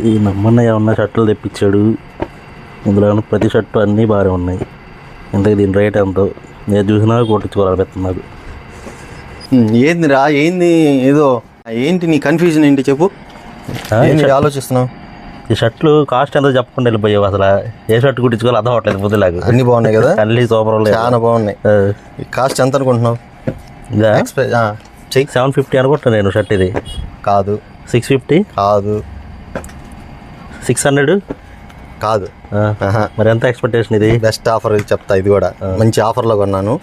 ఈ నమ్మన్నయ్య ఉన్న షర్టులు తెప్పించాడు. ఇందులో ప్రతి షర్టు అన్నీ బాగానే ఉన్నాయి. ఇంతకు దీని రేట్ ఎంతో నేను చూసినా కొట్టించుకోవాలనిపిస్తున్నది. ఏందిరా ఏంది ఏదో ఏంటి నీ కన్ఫ్యూజన్ ఏంటి చెప్పు. ఆలోచిస్తున్నావు? ఈ షర్ట్లు కాస్ట్ ఎంతో చెప్పకుండా వెళ్ళిపోయావు. అసలు ఏ షర్ట్ కుట్టించుకోవాలి అర్థం అవ్వట్లేదు. పొద్దులాగా అన్ని బాగున్నాయి కదా, అన్ని సూపర్ చాలా బాగున్నాయి. కాస్ట్ ఎంత అనుకుంటున్నావు? 750 అనుకుంటున్నా నేను. షర్ట్ ఇది కాదు. 650 కాదు. 600 కాదు. మరి ఎంత ఎక్స్పెక్టేషన్? ఇది బెస్ట్ ఆఫర్ చెప్తా. ఇది కూడా మంచి ఆఫర్లో కొన్నాను.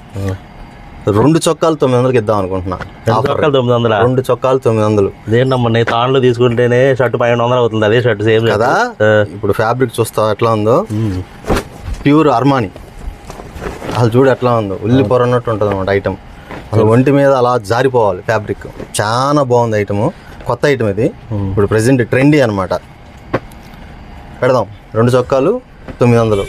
2 చొక్కాలు 900కి ఇద్దాం అనుకుంటున్నా. 900? 2 చొక్కాలు 900. ఇదేంటమ్మా, నేను తాళ్ళు తీసుకుంటేనే షర్ట్ 1200 అవుతుంది. అదే షర్ట్ సేమ్ కదా. ఇప్పుడు ఫ్యాబ్రిక్ చూస్తావు ఎట్లా ఉందో, ప్యూర్ అర్మాని. అసలు చూడు ఎట్లా ఉందో, ఉల్లి పొర అన్నట్టు ఉంటుంది అన్నమాట ఐటమ్. అసలు ఒంటి మీద అలా జారిపోవాలి ఫ్యాబ్రిక్. చాలా బాగుంది ఐటమ్. కొత్త ఐటమ్ ఇది, ఇప్పుడు ప్రెసెంట్ ట్రెండీ అనమాట. పెడదాం 2 చొక్కాలు 900.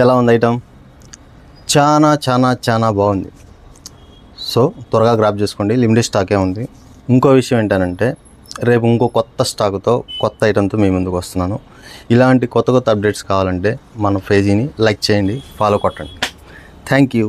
ఎలా ఉంది ఐటమ్? చాలా చాలా చాలా బాగుంది. సో త్వరగా గ్రాప్ చేసుకోండి, లిమిటెడ్ స్టాకే ఉంది. ఇంకో విషయం ఏంటంటే రేపు ఇంకో కొత్త స్టాక్తో కొత్త ఐటమ్తో మీ ముందుకు వస్తున్నాను. ఇలాంటి కొత్త కొత్త అప్డేట్స్ కావాలంటే మన పేజీని లైక్ చేయండి, ఫాలో కొట్టండి. Thank you.